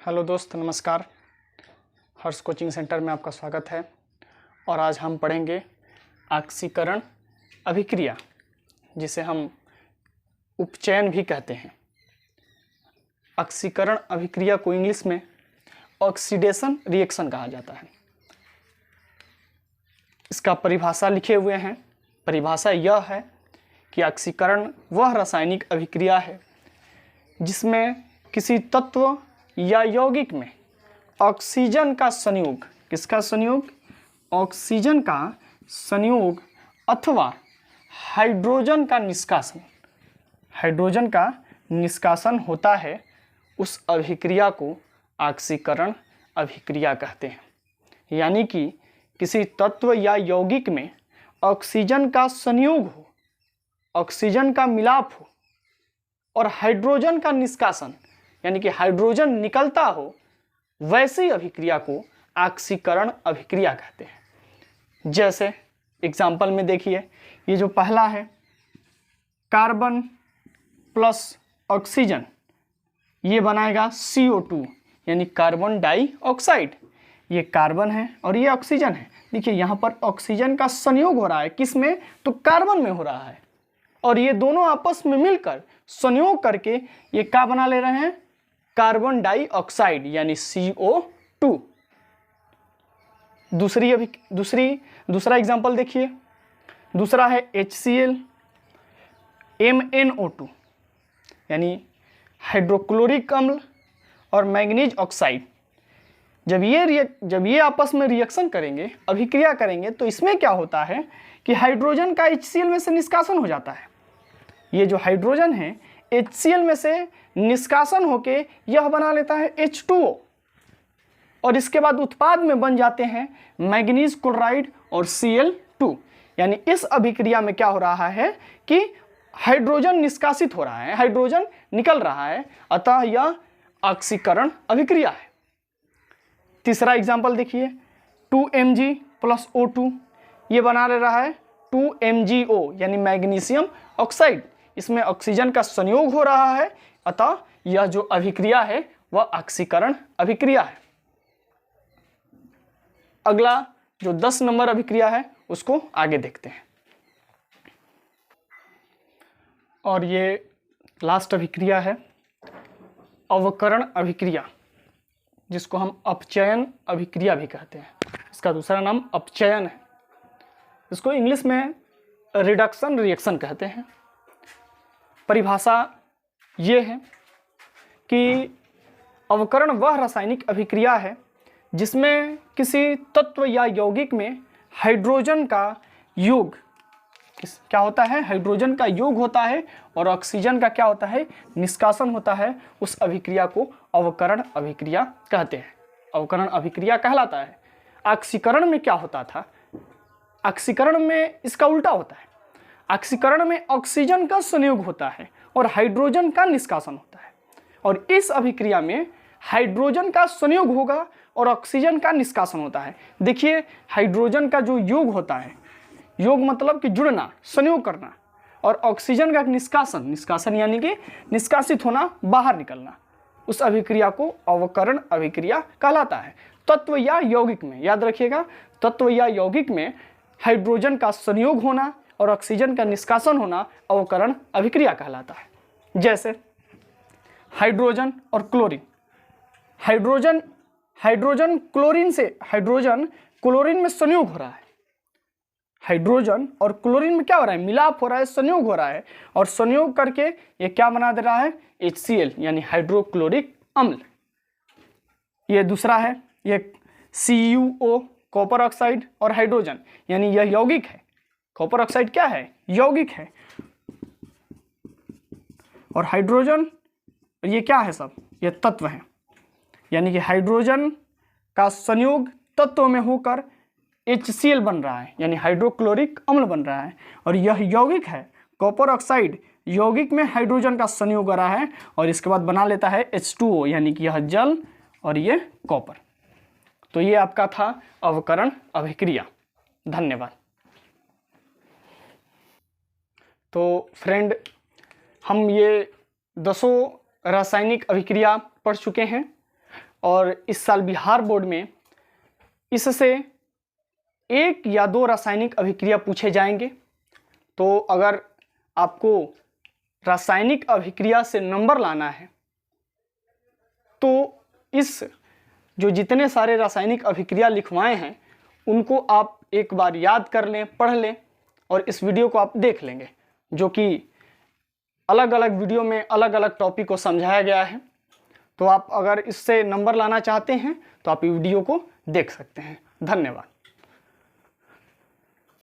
Hello दोस्त, नमस्कार। हर्ष coaching centre में आपका स्वागत है। और आज हम पढ़ेंगे आक्सीकरण अभिक्रिया, जिसे हम उपचयन भी कहते हैं। आक्सीकरण अभिक्रिया को इंग्लिश में ऑक्सीडेशन रिएक्शन कहा जाता है। इसका परिभाषा लिखे हुए हैं। परिभाषा यह है कि आक्सीकरण वह रासायनिक अभिक्रिया है जिसमें किसी तत्व या यौगिक में ऑक्सीजन का संयोग, किसका संयोग? ऑक्सीजन का संयोग अथवा हाइड्रोजन का निष्कासन, हाइड्रोजन का निष्कासन होता है। उस अभिक्रिया को आक्सीकरण अभिक्रिया कहते हैं। यानी कि किसी तत्व या यौगिक में ऑक्सीजन का संयोग हो, ऑक्सीजन का मिलाप हो और हाइड्रोजन का निष्कासन यानी कि हाइड्रोजन निकलता हो, वैसी अभिक्रिया को आक्सीकरण अभिक्रिया कहते हैं। जैसे एग्जाम्पल में देखिए, ये जो पहला है कार्बन प्लस ऑक्सीजन, ये बनाएगा CO2 यानी कार्बन डाइऑक्साइड। ये कार्बन है और ये ऑक्सीजन है। देखिए यहाँ पर ऑक्सीजन का संयोग हो रहा है, किस में? तो कार्बन में हो रहा है। और ये दोनों आपस में मिलकर संयोग करके ये क्या बना ले रहे हैं? कार्बन डाइऑक्साइड यानी CO2। दूसरा एग्जांपल देखिए, दूसरा है HCl MnO2 यानी हाइड्रोक्लोरिक अम्ल और मैंगनीज ऑक्साइड। जब ये आपस में रिएक्शन करेंगे, अभिक्रिया करेंगे, तो इसमें क्या होता है कि हाइड्रोजन का HCl में से निष्कासन हो जाता है। ये जो हाइड्रोजन है HCl में से निष्कासन होके यह बना लेता है H2O और इसके बाद उत्पाद में बन जाते हैं मैंगनीज क्लोराइड और Cl2। यानी इस अभिक्रिया में क्या हो रहा है कि हाइड्रोजन निष्कासित हो रहा है, हाइड्रोजन निकल रहा है, अतः यह आक्सीकरण अभिक्रिया है। तीसरा एग्जांपल देखिए, 2Mg प्लस O2, ये बना ले रहा है 2MgO यानी मैग्नीशियम ऑक्साइड। इसमें ऑक्सीजन का संयोग हो रहा है, अतः यह जो अभिक्रिया है वह आक्सीकरण अभिक्रिया है। अगला जो 10 नंबर अभिक्रिया है उसको आगे देखते हैं। और ये लास्ट अभिक्रिया है अवकरण अभिक्रिया, जिसको हम अपचयन अभिक्रिया भी कहते हैं। इसका दूसरा नाम अपचयन है। इसको इंग्लिश में रिडक्शन रिएक्शन कहते हैं। परिभाषा ये है कि अवकरण वह रासायनिक अभिक्रिया है जिसमें किसी तत्व या यौगिक में हाइड्रोजन का योग क्या होता है? हाइड्रोजन का योग होता है और ऑक्सीजन का क्या होता है? निष्कासन होता है। उस अभिक्रिया को अवकरण अभिक्रिया कहते हैं, अवकरण अभिक्रिया कहलाता है। आक्सीकरण में क्या होता था? आक्सीकरण में इसका उल्टा होता है। आक्सीकरण में ऑक्सीजन का संयोग होता है और हाइड्रोजन का निष्कासन होता है। और इस अभिक्रिया में हाइड्रोजन का संयोग होगा और ऑक्सीजन का निष्कासन होता है। देखिए, हाइड्रोजन का जो योग होता है, योग मतलब कि जुड़ना, संयोग करना, और ऑक्सीजन का निष्कासन, निष्कासन यानी कि निष्कासित होना, बाहर निकलना, उस अभिक्रिया को अवकरण अभिक्रिया कहलाता है। तत्व या यौगिक में, याद रखिएगा, तत्व या यौगिक में हाइड्रोजन का संयोग होना और ऑक्सीजन का निष्कासन होना अवकरण अभिक्रिया कहलाता है। जैसे हाइड्रोजन और क्लोरीन, हाइड्रोजन क्लोरीन में संयोग हो रहा है। हाइड्रोजन और क्लोरीन में क्या हो रहा है? मिलाप हो रहा है, संयोग हो रहा है, और संयोग करके ये क्या बना दे रहा है? HCl यानी हाइड्रोक्लोरिक अम्ल। ये दूसरा है, ये CuO कॉपर ऑक्साइड और हाइड्रोजन, यानी यह यौगिक है। कॉपर ऑक्साइड क्या है? यौगिक है। और हाइड्रोजन, ये क्या है? सब ये तत्व है। यानी कि हाइड्रोजन का संयोग तत्व में होकर HCl बन रहा है, यानी हाइड्रोक्लोरिक अम्ल बन रहा है, और यह यौगिक है। कॉपर ऑक्साइड यौगिक में हाइड्रोजन का संयोग हो रहा है और इसके बाद बना लेता है H2O यानी कि यह जल और ये कॉपर। तो ये आपका था अवकरण अभिक्रिया। धन्यवाद। तो फ्रेंड, हम ये 10 रासायनिक अभिक्रिया पढ़ चुके हैं और इस साल बिहार बोर्ड में इससे 1 या 2 रासायनिक अभिक्रिया पूछे जाएंगे। तो अगर आपको रासायनिक अभिक्रिया से नंबर लाना है तो इस जो जितने सारे रासायनिक अभिक्रिया लिखवाए हैं उनको आप एक बार याद कर लें, पढ़ लें और इस वीडियो को आप देख लेंगे, जो कि अलग अलग वीडियो में अलग अलग टॉपिक को समझाया गया है। तो आप अगर इससे नंबर लाना चाहते हैं तो आप वीडियो को देख सकते हैं। धन्यवाद।